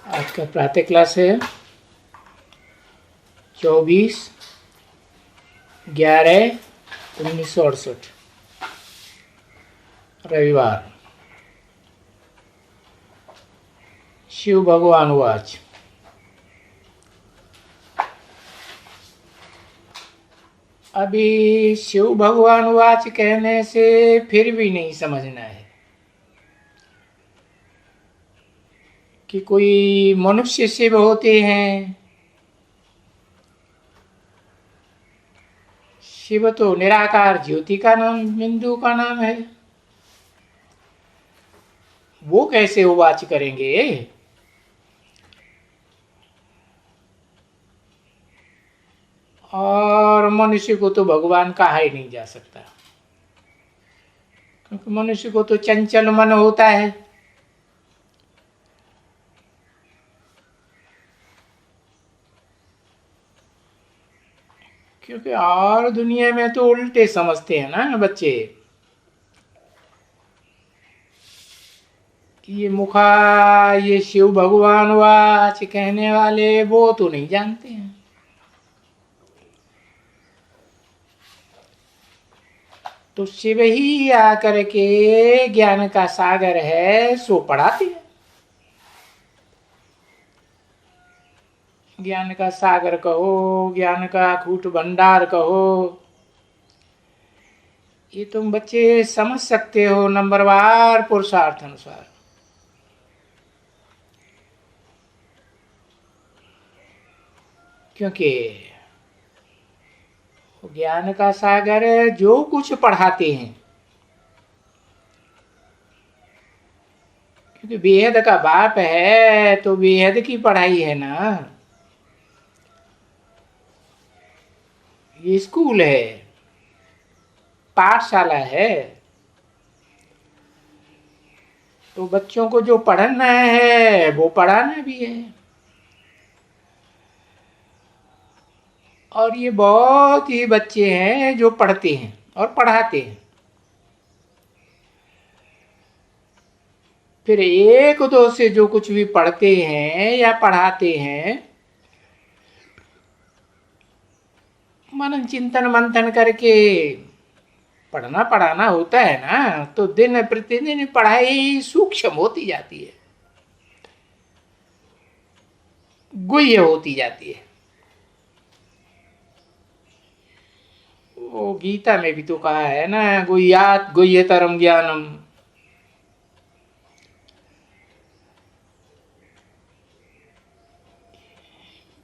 आज का प्रातः क्लास है 24/11/1968 रविवार। शिव भगवान वाच। अभी शिव भगवान वाच कहने से फिर भी नहीं समझना है कि कोई मनुष्य शिव होते हैं। शिव तो निराकार ज्योति का नाम, बिंदु का नाम है। वो कैसे उवाच करेंगे? और मनुष्य को तो भगवान कहा ही नहीं जा सकता, क्योंकि मनुष्य को तो चंचल मन होता है। क्योंकि और दुनिया में तो उल्टे समझते हैं ना बच्चे, कि ये मुखा, ये शिव भगवान वाच कहने वाले वो तो नहीं जानते हैं। तो शिव ही आकर के ज्ञान का सागर है, सो पढ़ाते हैं। ज्ञान का सागर कहो, ज्ञान का अकूट भंडार कहो, ये तुम बच्चे समझ सकते हो नंबरवार पुरुषार्थ अनुसार। क्योंकि ज्ञान का सागर जो कुछ पढ़ाते हैं, क्योंकि बेहद का बाप है तो बेहद की पढ़ाई है ना। ये स्कूल है, पाठशाला है, तो बच्चों को जो पढ़ना है वो पढ़ाना भी है। और ये बहुत ही बच्चे हैं जो पढ़ते हैं और पढ़ाते हैं। फिर एक दो से जो कुछ भी पढ़ते हैं या पढ़ाते हैं, मनन चिंतन मंथन करके पढ़ना पढ़ाना होता है ना, तो दिन प्रतिदिन पढ़ाई सूक्ष्म होती जाती है, गुह्य होती जाती है। वो गीता में भी तो कहा है ना, गुह्यात गुह्यतरम ज्ञानम।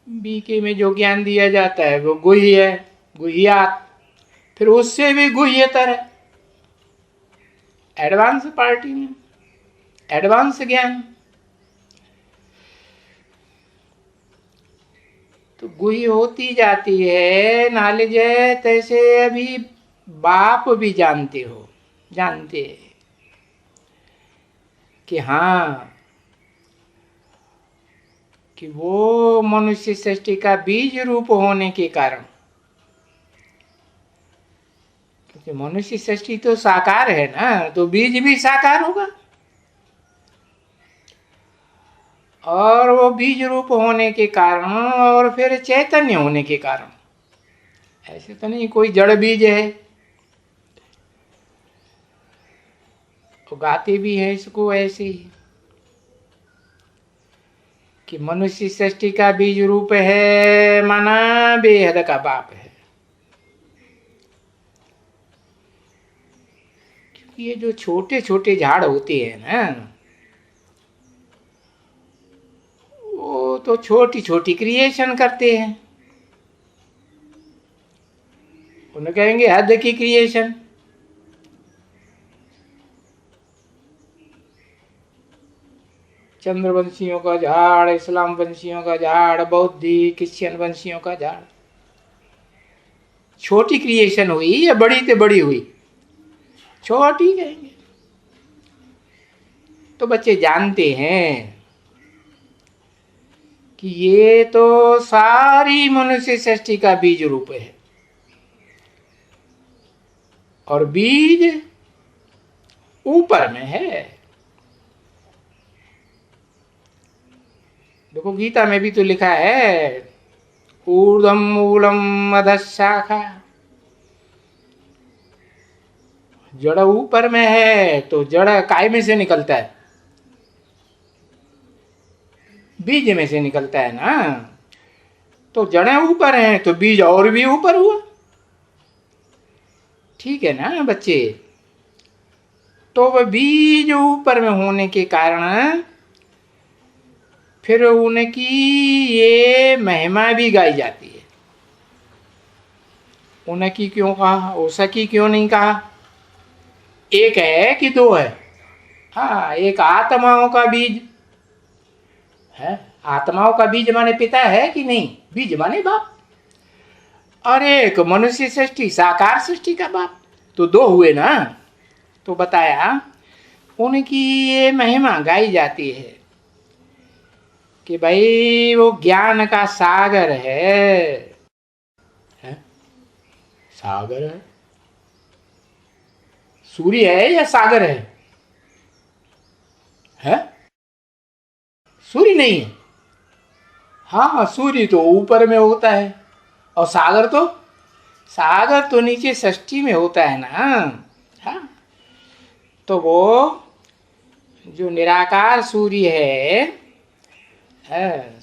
बीके में जो ज्ञान दिया जाता है वो गुह्य है, गुह्यात। फिर उससे भी गुह्यतर है, एडवांस पार्टी में एडवांस ज्ञान। तो गुह्य होती जाती है नॉलेज है। तैसे अभी बाप भी जानते हो, जानते कि हाँ, कि वो मनुष्य सृष्टि का बीज रूप होने के कारण, क्योंकि मनुष्य सृष्टि तो साकार है ना, तो बीज भी साकार होगा। और वो बीज रूप होने के कारण और फिर चैतन्य होने के कारण, ऐसे तो नहीं कोई जड़ बीज है। तो गाते भी है इसको ऐसे ही कि मनुष्य सृष्टि का बीज रूप है, माना बेहद का बाप है। क्योंकि ये जो छोटे छोटे झाड़ होते हैं ना, वो तो छोटी छोटी क्रिएशन करते हैं। उन्हें कहेंगे हद की क्रिएशन। चंद्रवंशियों का झाड़, इस्लाम वंशियों का झाड़, बौद्धी क्रिश्चियन वंशियों का झाड़, छोटी क्रिएशन हुई या बड़ी से बड़ी हुई? छोटी कहेंगे। तो बच्चे जानते हैं कि ये तो सारी मनुष्य सृष्टि का बीज रूप है, और बीज ऊपर में है। देखो गीता में भी तो लिखा है, ऊर्ध्वं मूलम अधः शाखा। जड़ ऊपर में है तो जड़ काय में से निकलता है? बीज में से निकलता है ना। तो जड़ें ऊपर हैं तो बीज और भी ऊपर हुआ। ठीक है ना बच्चे? तो वह बीज ऊपर में होने के कारण फिर उनकी ये महिमा भी गाई जाती है। उनकी क्यों कहा, उसकी क्यों नहीं कहा? एक है कि दो है? हाँ, एक आत्माओं का बीज है। आत्माओं का बीज माने पिता है कि नहीं? बीज माने बाप। और एक मनुष्य सृष्टि, साकार सृष्टि का बाप। तो दो हुए ना। तो बताया उनकी ये महिमा गाई जाती है कि भाई वो ज्ञान का सागर है? सागर है? सूर्य है या सागर है? है? सूर्य नहीं है। हाँ, सूर्य तो ऊपर में होता है और सागर तो नीचे षष्ठी में होता है ना। हाँ, तो वो जो निराकार सूर्य है,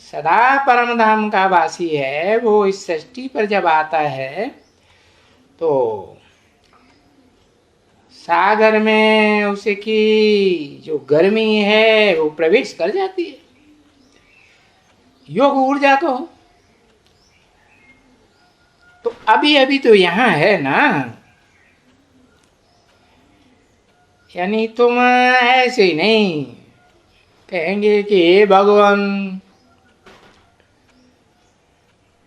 सदा परम धाम का वासी है, वो इस षष्ठी पर जब आता है तो सागर में उसकी जो गर्मी है वो प्रवेश कर जाती है। योग ऊर्जा तो अभी अभी तो यहाँ है ना। यानी तुम ऐसे ही नहीं कहेंगे कि हे भगवान,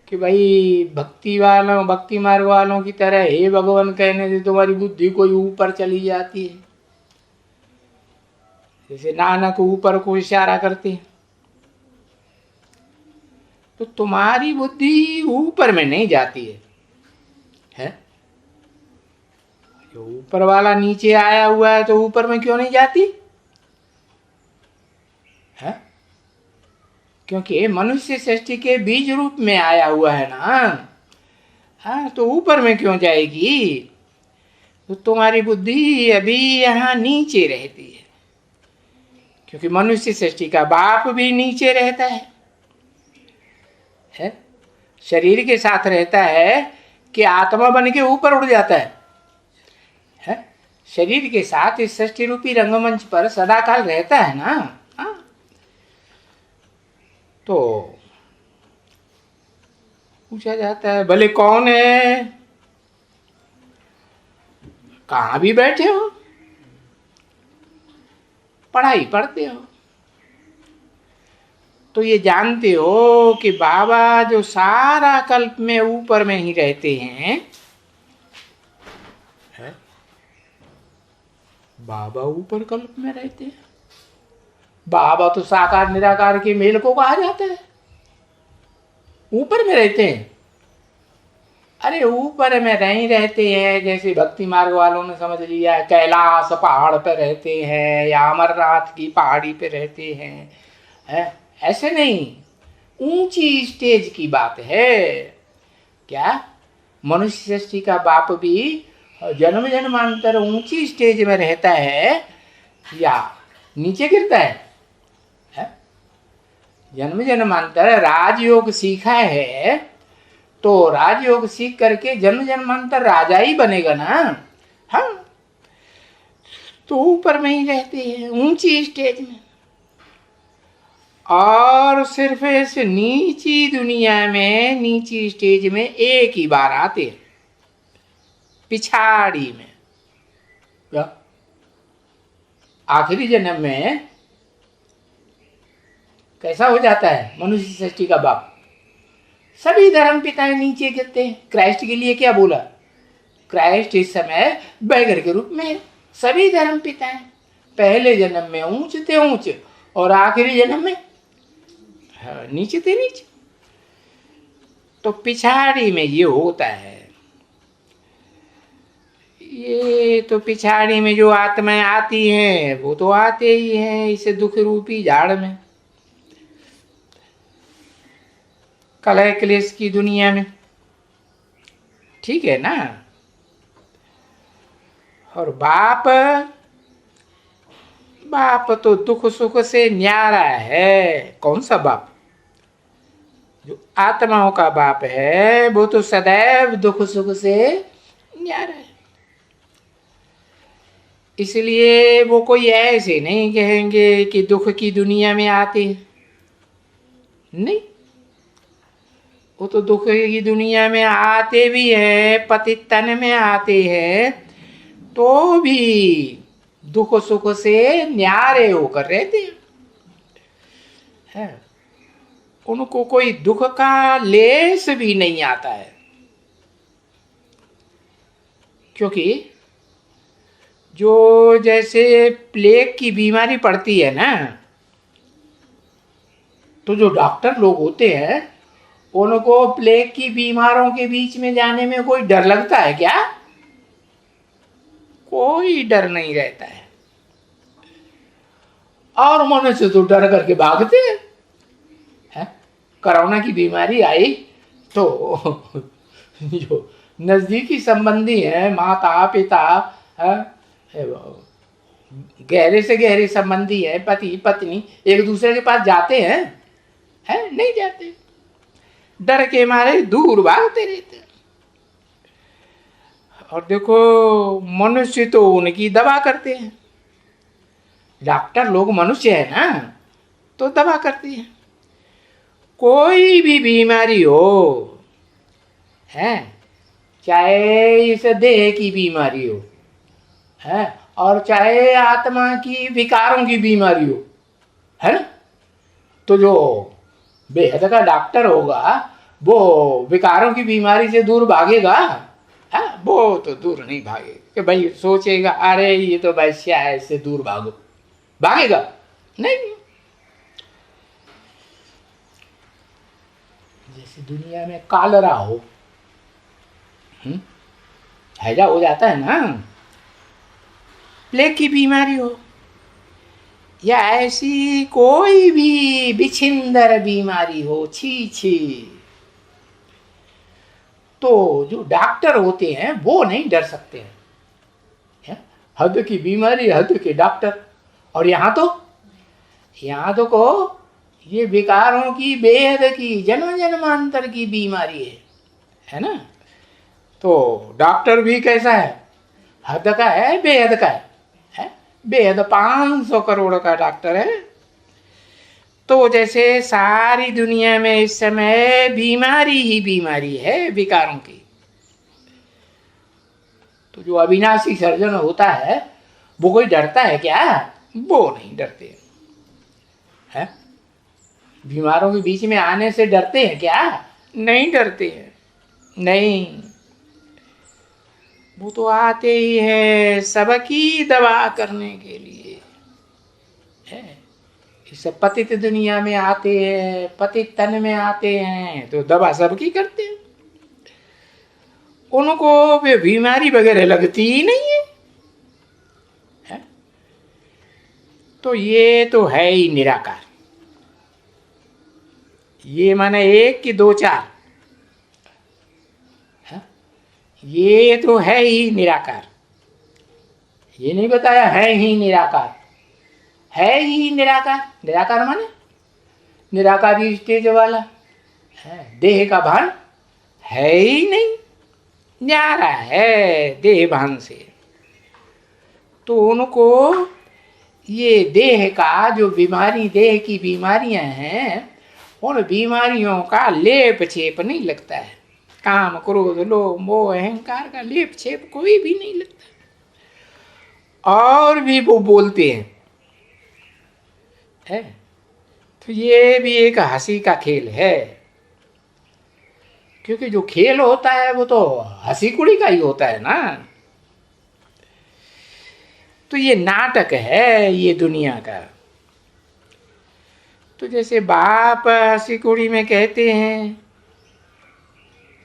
कि भाई भक्ति मार्ग वालों की तरह हे भगवान कहने से तुम्हारी बुद्धि कोई ऊपर चली जाती है। जैसे नानक ऊपर को इशारा करते हैं। तो तुम्हारी बुद्धि ऊपर में नहीं जाती है? जो ऊपर वाला नीचे आया हुआ है तो ऊपर में क्यों नहीं जाती है? क्योंकि मनुष्य सृष्टि के बीज रूप में आया हुआ है ना। हाँ, तो ऊपर में क्यों जाएगी? तो तुम्हारी बुद्धि अभी यहाँ नीचे रहती है, क्योंकि मनुष्य सृष्टि का बाप भी नीचे रहता है? शरीर के साथ रहता है कि आत्मा बन के ऊपर उड़ जाता है? शरीर के साथ इस सृष्टि रूपी रंगमंच पर सदाकाल रहता है ना। हाँ, तो पूछा जाता है भले कौन है, कहाँ भी बैठे हो, पढ़ाई पढ़ते हो, तो ये जानते हो कि बाबा जो सारा कल्प में ऊपर में ही रहते हैं, बाबा ऊपर कल्प में रहते हैं। बाबा तो साकार निराकार के मेल को कहा जाता है, ऊपर में रहते हैं। अरे ऊपर में नहीं रहते हैं जैसे भक्ति मार्ग वालों ने समझ लिया कैलाश पहाड़ पे रहते हैं या अमरनाथ की पहाड़ी पे रहते हैं, ऐसे नहीं। ऊंची स्टेज की बात है। क्या मनुष्य सृष्टि का बाप भी जन्म जन्मांतर ऊंची स्टेज में रहता है या नीचे गिरता है? जन्म जन्मांतर राजयोग सीखा है तो राजयोग सीख करके जन्म जन्मांतर राजा ही बनेगा ना। हाँ, तो ऊपर में ही रहते हैं ऊंची स्टेज में। और सिर्फ इस नीची दुनिया में, नीची स्टेज में एक ही बार आते हैं, पिछाड़ी में। आखिरी जन्म में कैसा हो जाता है मनुष्य सृष्टि का बाप? सभी धर्म पिताएं नीचे गिरते हैं। क्राइस्ट के लिए क्या बोला? क्राइस्ट इस समय बैगर के रूप में है। सभी धर्म पिताएं पहले जन्म में ऊंच थे ऊंच और आखिरी जन्म में नीचे थे नीचे। तो पिछाड़ी में ये होता है। ये तो पिछाड़ी में जो आत्माएं आती हैं वो तो आते ही हैं इस दुख रूपी झाड़ में। कलह क्लेश की दुनिया में, ठीक है ना। और बाप बाप तो दुख सुख से न्यारा है। कौन सा बाप? जो आत्माओं का बाप है वो तो सदैव दुख सुख से न्यारा है। इसलिए वो कोई ऐसे नहीं कहेंगे कि दुख की दुनिया में आते हैं, नहीं। वो तो दुख की दुनिया में आते भी हैं, पति तन में आते हैं, तो भी दुख सुख से न्यारे होकर रहते हैं। उनको कोई दुख का लेस भी नहीं आता है, क्योंकि जो जैसे प्लेग की बीमारी पड़ती है ना, तो जो डॉक्टर लोग होते हैं उनको प्लेग की बीमारों के बीच में जाने में कोई डर लगता है क्या? कोई डर नहीं रहता है। और मनुष्य तो डर करके भागते हैं। कोरोना की बीमारी आई तो जो नजदीकी संबंधी है, माता पिता है, गहरे से गहरे संबंधी है, पति पत्नी, एक दूसरे के पास जाते हैं? नहीं जाते। डर के मारे दूर भागते रहते हैं। और देखो मनुष्य तो उनकी दवा करते हैं, डॉक्टर लोग मनुष्य है ना, तो दवा करते हैं। कोई भी बीमारी हो है, चाहे इस देह की बीमारी हो है, और चाहे आत्मा की विकारों की बीमारी हो, है ना, तो जो बेहद का डॉक्टर होगा वो विकारों की बीमारी से दूर भागेगा? है, वो तो दूर नहीं भागेगा। कि भाई सोचेगा अरे ये तो वैश्या है, इससे दूर भागो, भागेगा नहीं। जैसे दुनिया में कालरा हो, हैजा हो जाता है ना, प्लेग की बीमारी हो, या ऐसी कोई भी विछिंदर बीमारी हो, छी छी, तो जो डॉक्टर होते हैं वो नहीं डर सकते हैं। हद की बीमारी, हद के डॉक्टर। और यहाँ तो को ये विकारों की, बेहद की, जन्म जन्मांतर की बीमारी है ना। तो डॉक्टर भी कैसा है? हद का है, बेहद का है? बेहद 500 करोड़ का डॉक्टर है। तो जैसे सारी दुनिया में इस समय बीमारी ही बीमारी है, विकारों की। तो जो अविनाशी सर्जन होता है वो कोई डरता है क्या? वो नहीं डरते हैं। बीमारों के बीच में आने से डरते हैं क्या? नहीं डरते हैं, नहीं। वो तो आते ही है सबकी दवा करने के लिए, है। इस पतित दुनिया में आते हैं, पतित तन में आते हैं, तो दवा सबकी करते हैं। उनको वे बीमारी वगैरह लगती ही नहीं है। तो ये तो है ही निराकार। ये माने एक कि दो चार, ये तो है ही निराकार। ये नहीं बताया है ही निराकार, है ही निराकार। निराकार माने निराकारी स्टेज वाला है, देह का भान है ही नहीं, न्यारा है देह भान से। तो उनको ये देह का जो बीमारी, देह की बीमारियां हैं, उन बीमारियों का लेप छेप नहीं लगता है। काम क्रोध लोभ मोह अहंकार का लेप छेप कोई भी नहीं लगता। और भी वो बोलते हैं, है? तो ये भी एक हंसी का खेल है, क्योंकि जो खेल होता है वो तो हंसी कुड़ी का ही होता है ना। तो ये नाटक है ये दुनिया का। तो जैसे बाप हंसी कुड़ी में कहते हैं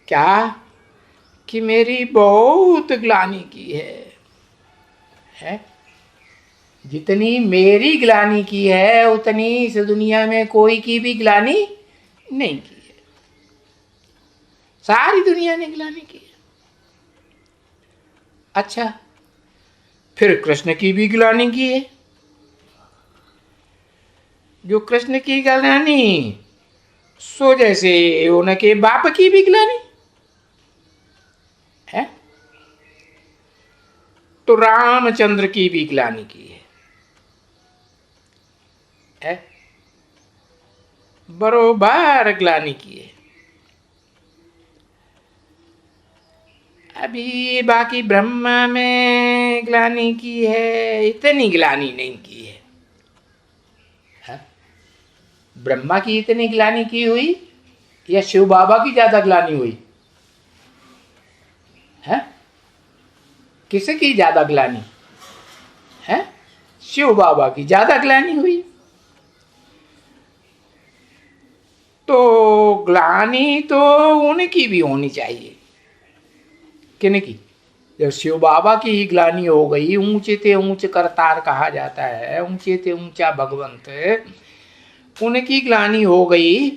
क्या कि मेरी बहुत ग्लानि की है? जितनी मेरी ग्लानि की है उतनी इस दुनिया में कोई की भी ग्लानि नहीं की है। सारी दुनिया ने ग्लानि की है। अच्छा, फिर कृष्ण की भी ग्लानि की है। जो कृष्ण की ग्लानि, सो जैसे उनके बाप की भी ग्लानि है, तो रामचंद्र की भी ग्लानि की है, बरोबर ग्लानि की है। अभी बाकी ब्रह्मा में ग्लानि की है, इतनी ग्लानि नहीं की है। ब्रह्मा की इतनी ग्लानि की हुई या शिव बाबा की ज्यादा ग्लानि हुई है? किसे की ज्यादा ग्लानि है? शिव बाबा की ज्यादा ग्लानि हुई। तो ग्लानि तो उनकी भी होनी चाहिए। किनकी? जब शिव बाबा की ही ग्लानि हो गई, ऊंचे ते ऊंच करतार कहा जाता है, ऊंचे ते ऊंचा भगवंत, उनकी ग्लानि हो गई,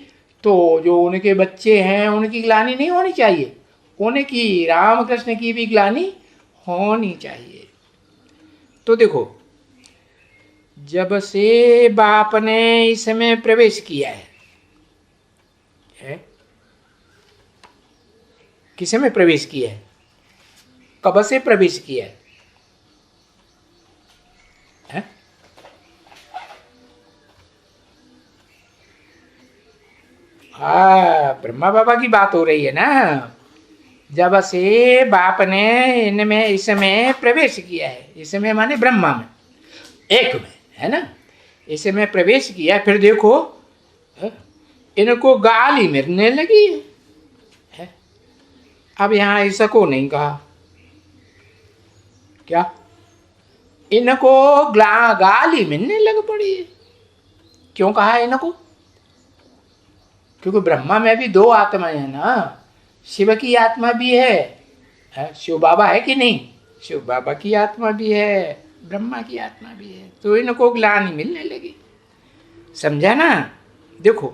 तो जो उनके बच्चे हैं उनकी ग्लानि नहीं होनी चाहिए? उनकी, रामकृष्ण की भी ग्लानि होनी चाहिए। तो देखो, जब से बाप ने इसमें प्रवेश किया है, किस में प्रवेश किया है? कब से प्रवेश किया है? हाँ, ब्रह्मा बाबा की बात हो रही है ना। जब से बाप ने इनमें, इसमें प्रवेश किया है, इसमें माने ब्रह्मा में, एक में, है ना, इसमें प्रवेश किया, फिर देखो इनको गाली मिलने लगी है। अब यहाँ ऐसा को नहीं कहा क्या? इनको गाली मिलने लग पड़ी है। क्यों कहा इनको? क्योंकि ब्रह्मा में भी दो आत्माएं हैं ना, शिव की आत्मा भी है, शिव बाबा है कि नहीं? शिव बाबा की आत्मा भी है, ब्रह्मा की आत्मा भी है, तो इनको ग्लानि मिलने लगी। समझा ना? देखो,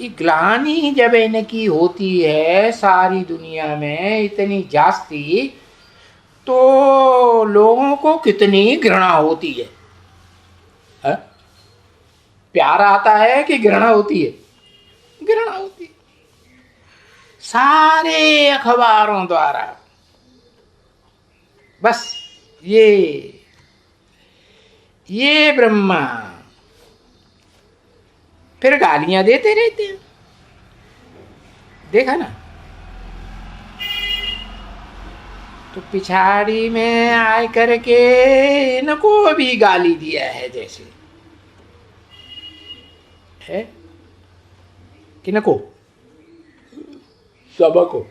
ये ग्लानि जब इनकी होती है सारी दुनिया में इतनी जास्ती, तो लोगों को कितनी घृणा होती है? प्यार आता है कि घृणा होती है? घृणा होती है। सारे अखबारों द्वारा बस ये ब्रह्मा फिर गालियां देते रहते हैं। देखा ना? तो पिछाड़ी में आए करके इनको भी गाली दिया है, जैसे है किनको? सबको।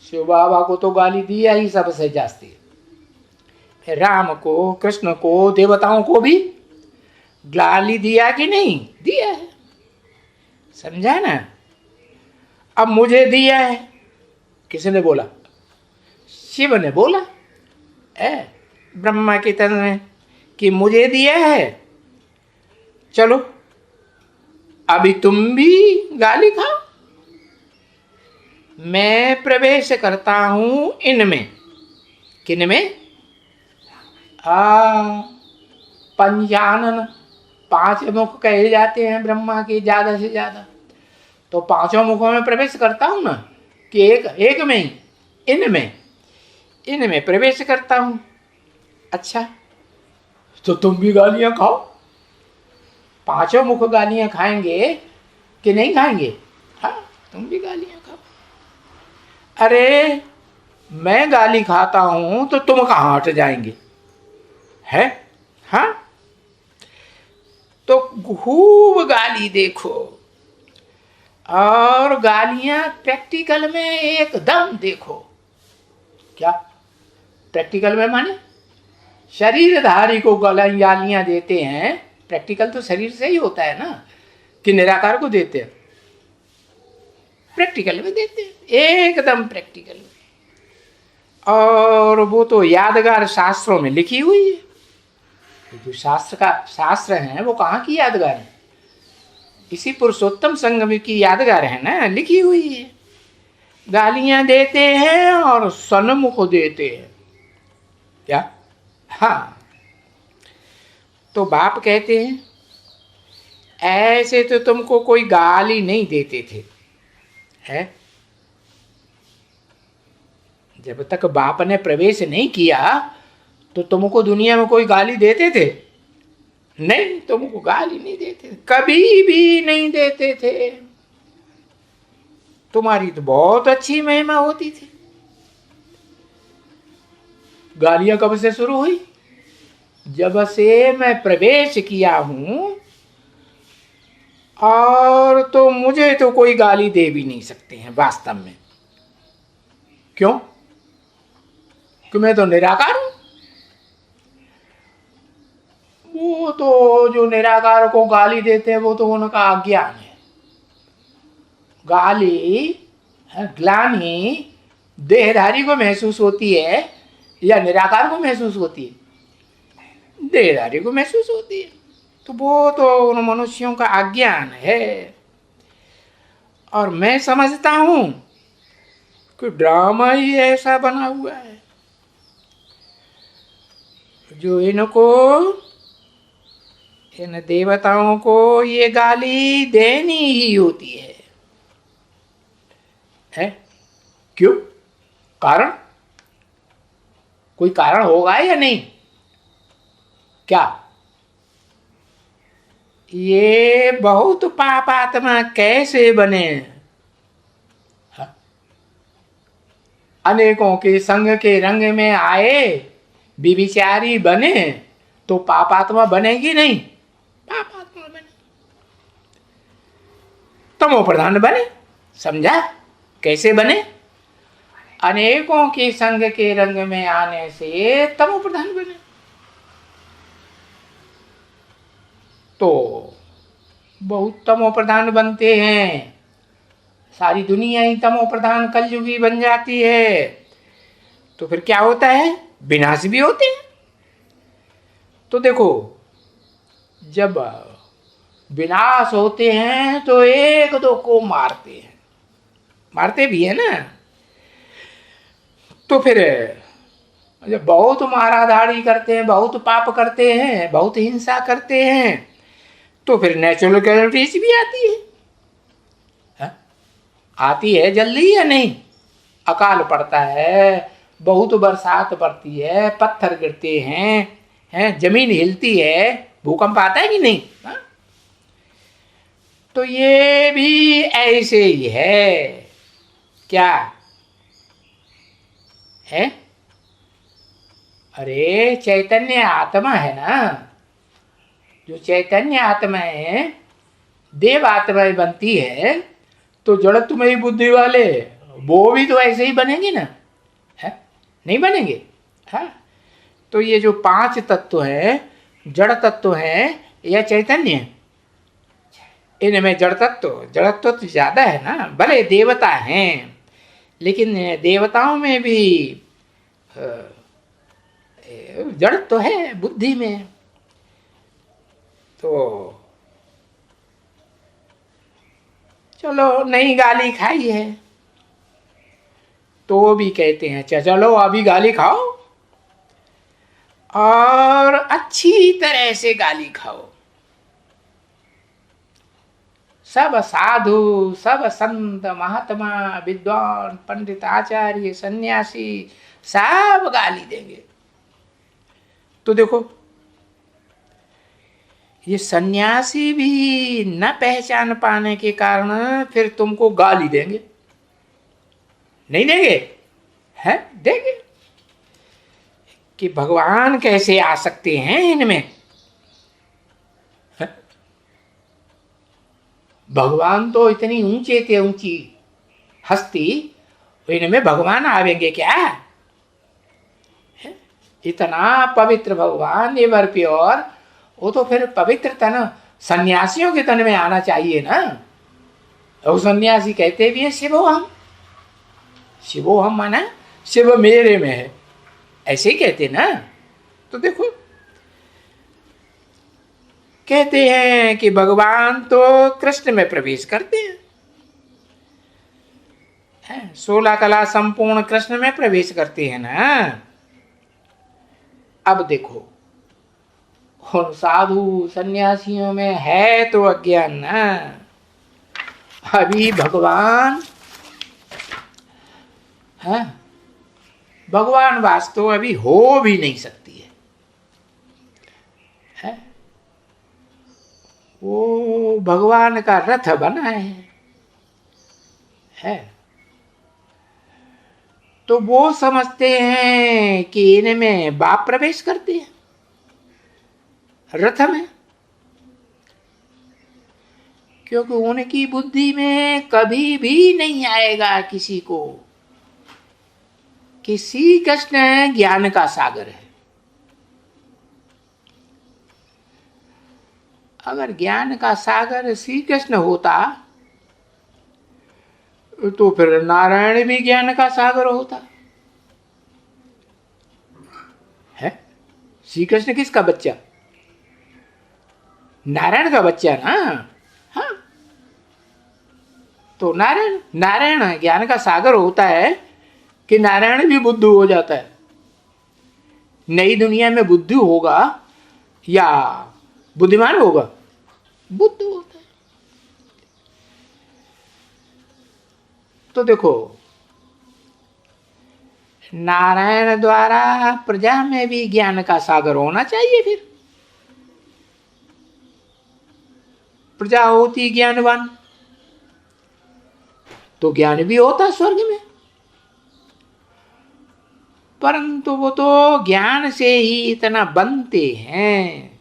शिव बाबा को तो गाली दिया ही सबसे जास्ती, फिर राम को, कृष्ण को, देवताओं को भी गाली दिया कि नहीं दिया है? समझा ना? अब मुझे दिया है, किसने बोला? शिव ने बोला है, ब्रह्मा की तरह कि मुझे दिया है, चलो अभी तुम भी गाली खाओ। मैं प्रवेश करता हूं इनमें, किनमें? पंचानन, 5 मुख कहे जाते हैं ब्रह्मा के ज्यादा से ज्यादा, तो 5 मुखों में प्रवेश करता हूं ना, कि एक में ही, इनमें प्रवेश करता हूं। अच्छा, तो तुम भी गालियां खाओ। 5 मुख गालियां खाएंगे कि नहीं खाएंगे? हाँ, तुम भी गालियां खाओ। अरे मैं गाली खाता हूं तो तुम कहां हट जाएंगे? है? हाँ, तो खूब गाली देखो, और गालियां प्रैक्टिकल में एकदम देखो। क्या प्रैक्टिकल में? माने शरीरधारी को गालियां देते हैं, प्रैक्टिकल तो शरीर से ही होता है ना, कि निराकार को देते हैं? प्रैक्टिकल में देते हैं, एकदम प्रैक्टिकल में। और वो तो यादगार शास्त्रों में लिखी हुई है। जो शास्त्र है वो कहाँ की यादगार है? इसी पुरुषोत्तम संगम की यादगार है ना, लिखी हुई है। गालियां देते हैं और सन्मुख देते हैं। क्या? हाँ। तो बाप कहते हैं ऐसे तो तुमको कोई गाली नहीं देते थे, है? जब तक बाप ने प्रवेश नहीं किया तो तुमको दुनिया में कोई गाली देते थे? नहीं, तुमको गाली नहीं देते थे, कभी भी नहीं देते थे। तुम्हारी तो बहुत अच्छी महिमा होती थी। गालियां कब से शुरू हुई? जब से मैं प्रवेश किया हूं, और तो मुझे तो कोई गाली दे भी नहीं सकते हैं वास्तव में। क्यों? कि मैं तो निराकार हूं। वो तो जो निराकार को गाली देते हैं वो तो उनका अज्ञान है। गाली, ग्लानि देहधारी को महसूस होती है या निराकार को महसूस होती है? देहधारी को महसूस होती है। तो वो तो उन मनुष्यों का अज्ञान है। और मैं समझता हूं कि ड्रामा ही ऐसा बना हुआ है जो इनको, इन देवताओं को ये गाली देनी ही होती है? क्यों? कारण? कोई कारण होगा या नहीं? क्या? ये बहुत पापात्मा कैसे बने? हाँ? अनेकों के संग के रंग में आए, विभिचारी बने तो पापात्मा बनेगी नहीं? पापात्मा बने, तमो प्रधान बने। समझा कैसे बने? अनेकों के संग के रंग में आने से तमो प्रधान बने। तो बहुत तमो प्रधान बनते हैं, सारी दुनिया ही तमो प्रधान कलयुगी बन जाती है। तो फिर क्या होता है? विनाश भी होते हैं। तो देखो, जब विनाश होते हैं तो एक दो को मारते हैं, मारते भी है ना। तो फिर जब बहुत माराधाड़ी करते हैं, बहुत पाप करते हैं, बहुत हिंसा करते हैं, तो फिर नेचुरल कैलेमिटीज भी आती है। आती है जल्दी या नहीं? अकाल पड़ता है, बहुत बरसात पड़ती है, पत्थर गिरते हैं, जमीन हिलती है, भूकंप आता है कि नहीं? हा? तो ये भी ऐसे ही है। क्या है? अरे चैतन्य आत्मा है ना, जो चैतन्य आत्मा है, देव आत्माएं बनती है, तो जड़त्वमयी बुद्धि वाले वो भी तो ऐसे ही बनेंगे ना, है? नहीं बनेंगे? हाँ। तो ये जो 5 तत्व हैं, जड़ तत्व हैं या चैतन्य, इनमें जड़ तत्व तो ज्यादा है ना। भले देवता हैं, लेकिन देवताओं में भी जड़ तो है बुद्धि में। तो चलो नहीं गाली खाई है तो भी कहते हैं चलो अभी गाली खाओ, और अच्छी तरह से गाली खाओ। सब साधु, सब संत महात्मा, विद्वान, पंडित, आचार्य, सन्यासी सब गाली देंगे। तो देखो, ये सन्यासी भी न पहचान पाने के कारण फिर तुमको गाली देंगे। नहीं देंगे? है? देंगे कि भगवान कैसे आ सकते हैं इनमें? है? भगवान तो इतनी ऊंचे थे, ऊंची हस्ती, इनमें भगवान आवेंगे क्या? है? इतना पवित्र भगवान, एवर प्योर, वो तो फिर पवित्र तन सन्यासियों के तन में आना चाहिए ना। और सन्यासी कहते भी है शिवोहम, शिवोहम माना शिव मेरे में है, ऐसे ही कहते ना। तो देखो, कहते हैं कि भगवान तो कृष्ण में प्रवेश करते हैं, 16 कला संपूर्ण कृष्ण में प्रवेश करते हैं ना। अब देखो उन साधु सन्यासियों में है तो अज्ञान ना। अभी भगवान है, भगवान वास्तव अभी हो भी नहीं सकती है। वो भगवान का रथ बना है। तो वो समझते हैं कि इनमें बाप प्रवेश करते हैं रथ में, क्योंकि उनकी बुद्धि में कभी भी नहीं आएगा किसी को कि श्री कृष्ण ज्ञान का सागर है। अगर ज्ञान का सागर श्री कृष्ण होता तो फिर नारायण भी ज्ञान का सागर होता है। श्री कृष्ण किसका बच्चा? नारायण का बच्चा ना। हाँ, तो नारायण ज्ञान का सागर होता है कि नारायण भी बुद्धू हो जाता है। नई दुनिया में बुद्धू होगा या बुद्धिमान होगा? बुद्धू होता है। तो देखो नारायण द्वारा प्रजा में भी ज्ञान का सागर होना चाहिए। फिर प्रजा होती ज्ञानवान तो ज्ञान भी होता स्वर्ग में, परंतु वो तो ज्ञान से ही इतना बनते हैं,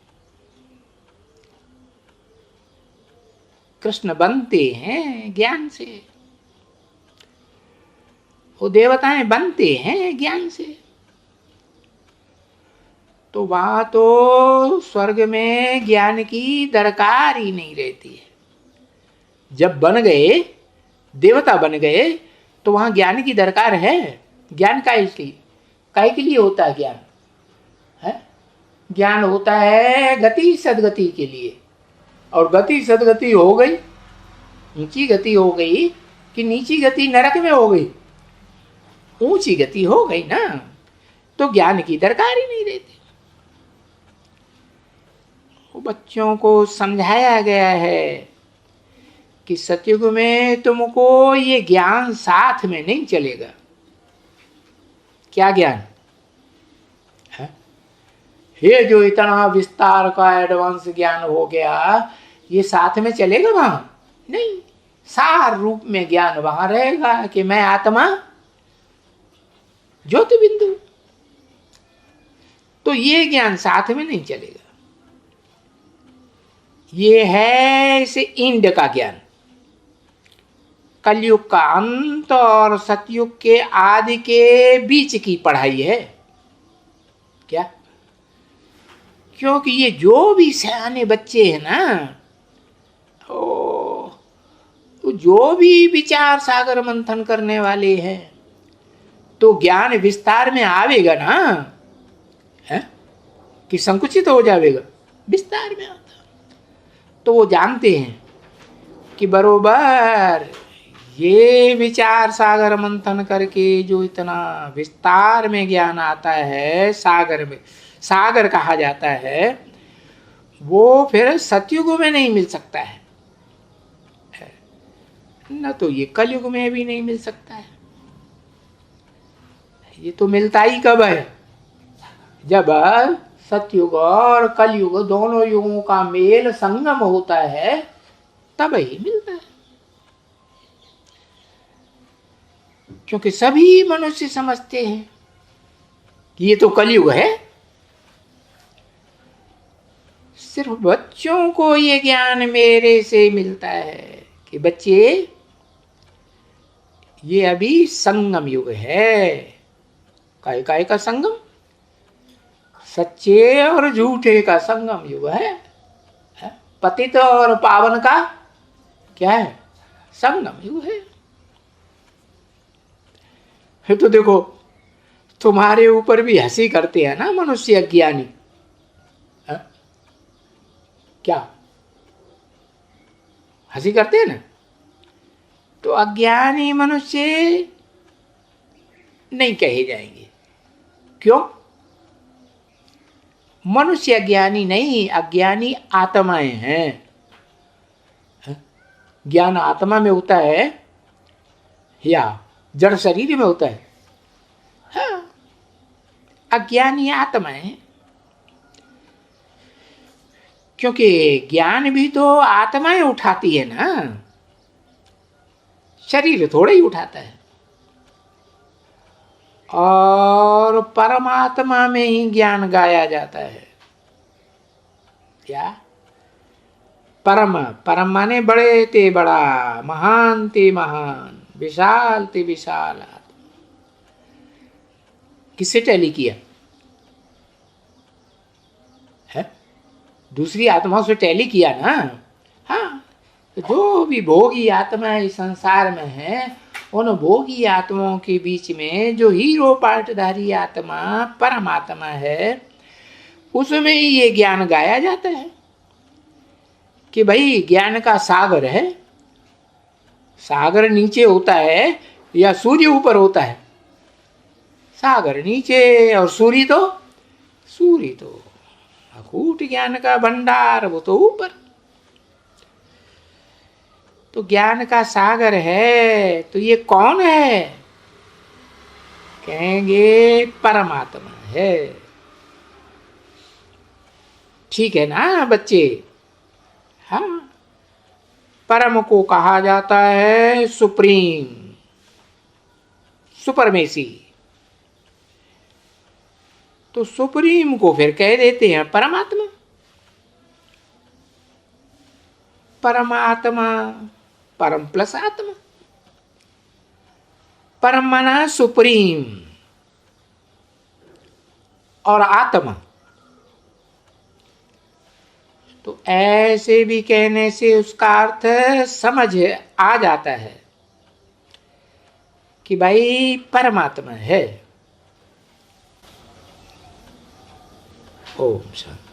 कृष्ण बनते हैं ज्ञान से, वो देवताएं बनते हैं ज्ञान से। तो वहां तो स्वर्ग में ज्ञान की दरकार ही नहीं रहती है। जब बन गए देवता बन गए तो वहां ज्ञान की दरकार है। ज्ञान का इसलिए काहे के लिए होता है ज्ञान? है ज्ञान होता है गति सदगति के लिए। और गति सदगति हो गई, ऊंची गति हो गई कि नीची गति नरक में हो गई? ऊंची गति हो गई ना, तो ज्ञान की दरकार ही नहीं रहती। वो बच्चों को समझाया गया है कि सतयुग में तुमको ये ज्ञान साथ में नहीं चलेगा। क्या ज्ञान है? ये जो इतना विस्तार का एडवांस ज्ञान हो गया, ये साथ में चलेगा वहां नहीं। सार रूप में ज्ञान वहां रहेगा कि मैं आत्मा ज्योति बिंदु। तो ये ज्ञान साथ में नहीं चलेगा। ये है इसे इंड का ज्ञान, कलयुग का अंत और सतयुग के आदि के बीच की पढ़ाई है। क्या? क्योंकि ये जो भी सयाने बच्चे हैं ना, जो भी विचार सागर मंथन करने वाले हैं, तो ज्ञान विस्तार में आवेगा ना, है कि संकुचित हो जाएगा? विस्तार में आता। तो वो जानते हैं कि बरोबर ये विचार सागर मंथन करके जो इतना विस्तार में ज्ञान आता है, सागर में सागर कहा जाता है, वो फिर सतयुग में नहीं मिल सकता है, न तो ये कलयुग में भी नहीं मिल सकता है। ये तो मिलता ही कब है? जब सतयुग और कलयुग दोनों युगों का मेल संगम होता है, तब ही मिलता है। क्योंकि सभी मनुष्य समझते हैं कि ये तो कलयुग है। सिर्फ बच्चों को ये ज्ञान मेरे से मिलता है कि बच्चे ये अभी संगम युग है। काय का संगम? सच्चे और झूठे का संगम युग है। पतित और पावन का क्या है? संगम युग है। तो देखो तुम्हारे ऊपर भी हंसी करते हैं ना मनुष्य अज्ञानी। क्या हंसी करते हैं ना? तो अज्ञानी मनुष्य नहीं कहे जाएंगे। क्यों? मनुष्य अज्ञानी नहीं, अज्ञानी आत्माएं हैं। ज्ञान आत्मा में होता है या जड़ शरीर में होता है? हाँ, अज्ञानी आत्माएं। क्योंकि ज्ञान भी तो आत्माएं उठाती है ना, शरीर थोड़ा ही उठाता है। और परमात्मा में ही ज्ञान गाया जाता है। क्या? परम, परम माने बड़े ते बड़ा, महान ते महान, विशाल ते विशाल आत्मा। किससे टैली किया है? दूसरी आत्माओं से टैली किया ना। हाँ, जो भी भोगी आत्मा इस संसार में है, उन भोगी आत्माओं के बीच में जो हीरो पार्टधारी आत्मा परमात्मा है, उसमें ही ये ज्ञान गाया जाता है कि भाई ज्ञान का सागर है। सागर नीचे होता है या सूर्य ऊपर होता है? सागर नीचे और सूर्य तो अकूट ज्ञान का भंडार, वो तो ऊपर। तो ज्ञान का सागर है, तो ये कौन है? कहेंगे परमात्मा है। ठीक है ना बच्चे? हाँ, परम को कहा जाता है सुप्रीम, सुपरमेसी। तो सुप्रीम को फिर कह देते हैं परमात्मा। परमात्मा, परम प्लस आत्मा। परम माना सुप्रीम और आत्मा। तो ऐसे भी कहने से उसका अर्थ समझ आ जाता है कि भाई परमात्मा है। ओम शांति।